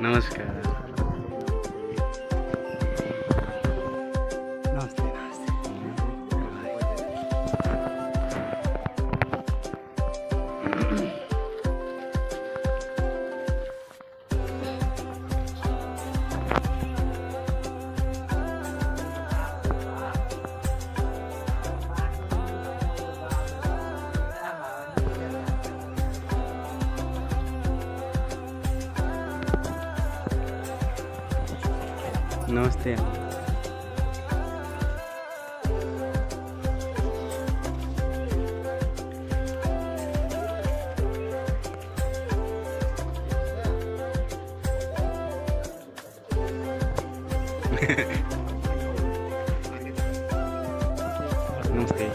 नमस्कार। नमस्ते नमस्ते। नमस्ते।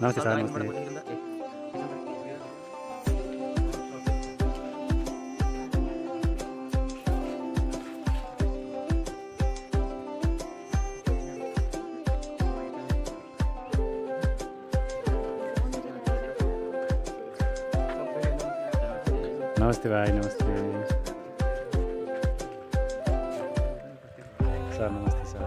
नमस्ते सर नमस्ते नमस्ते भाई नमस्ते सर नमस्ते सर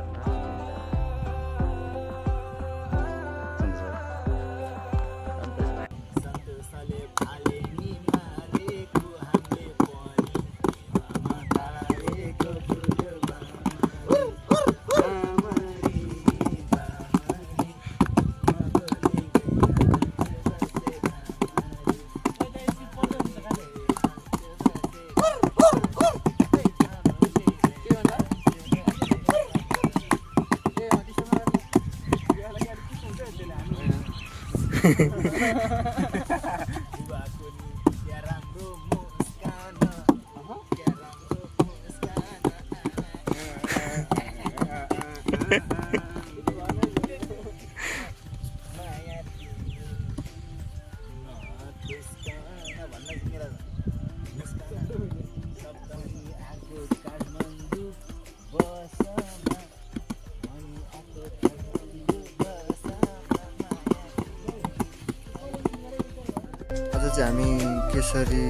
हामी केसरी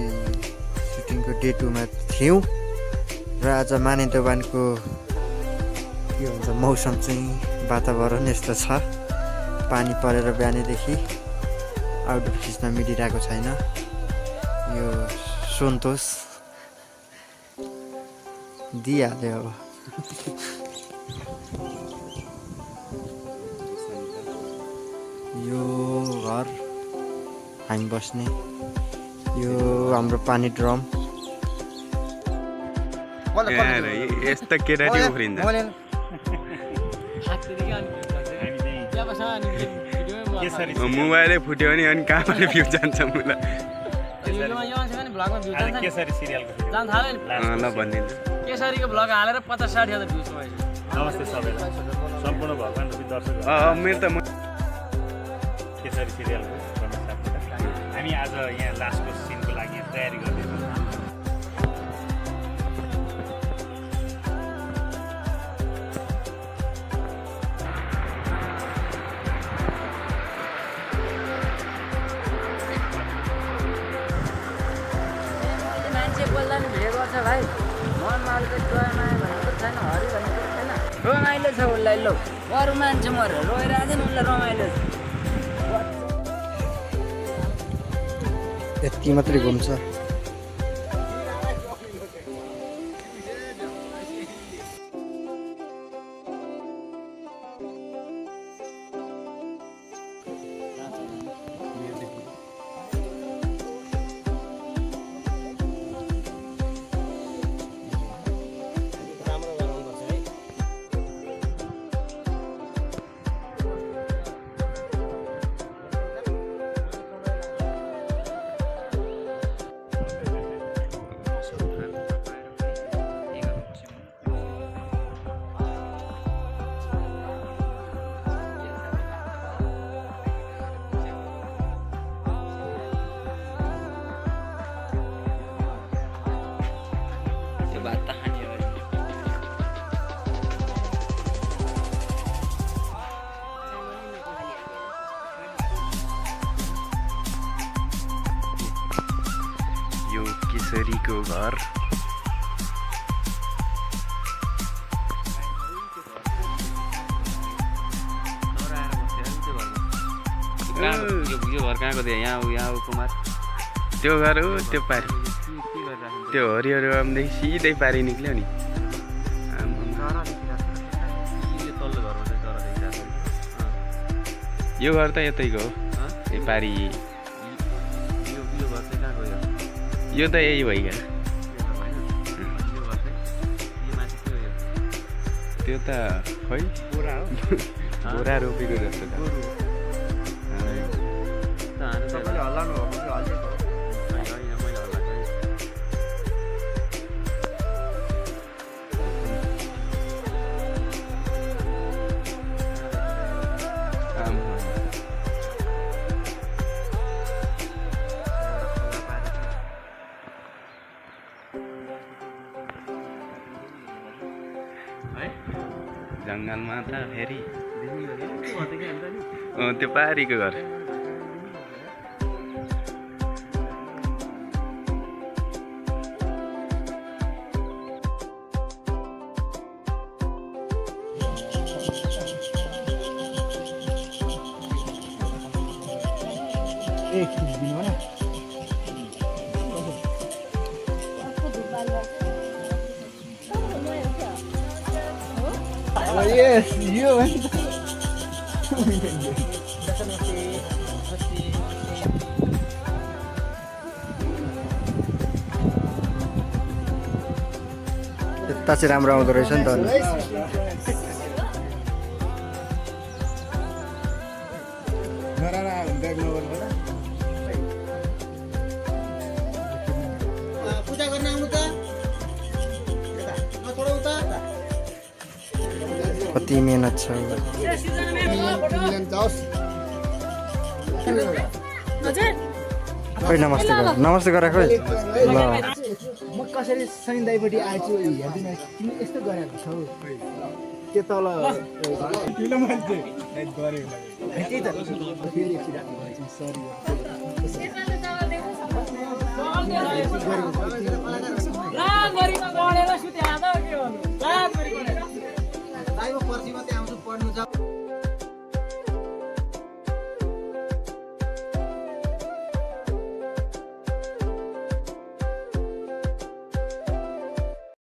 सुटिङको डे 2 मा थियौँ र आज मानेदेवानको के भन्छ मौसम चाहिँ वातावरण यस्तो छ। पानी परेर बिहानैदेखि आउटडोर खिच्न मिलिरहेको छैन। यो सन्तोष दिइहाल्यो अब। यो घर हामी बस्ने, यो हाम्रो पानी ड्रम। यस्ता केटाटी उफ्रिन्छ। मोबाइलै फुट्यो भने अनि कहाँबाट भ्यू जान्छ मलाई। ल भनिदिनु। केसरीको भ्लग हालेर 50-60 हजार भ्युज भयो। नमस्ते सबैलाई, सम्पूर्ण भगवान रूपी दर्शक। मेरो त केसरी सिरियलको हामी आज यहाँ लास्टको सिनको लागि तयारी गर्दैछौँ। मान्छे बोल्दा नि भिडियो गर्छ भाइ। मनमा अलिकति दया माया भनेको छैन, हरि भनेको छैन। रमाइलो छ उसलाई। लौ अरू मान्छे मरेर रोइरहेको नि उसलाई रमाइलो छ। यति मात्रै घुम्छ। छोरीको घर यो घर कहाँको थियो यहाँ कुमार त्यो घर हो त्यो पारी त्यो हरिहर आमदेखि सिधै पारी निक्ल्यो नि तल्लो घरमा चाहिँ चरा देखिरहेको यो घर त यतैको हो ए पारी यो घर चाहिँ कहाँको यो त यही भइगयो त्यो त खै बोरा रोपेको जस्तो छ जङ्गलमा त फेरि त्यो पारीको घर Yes, you. त्यता चाहिँ राम्रो आउँदो रहेछ नि त पूजा गर्न आउनु त थोडा उता कति मेहनत छ खोइ नमस्ते गर नमस्ते गर खोइ ल म कसरी सनी दाइपट्टि आएछु हेर्दिन तिमी यस्तो गरेको छौ त्यो तल ठुलो मान्छे त्यही त फेरि एकछिन सरी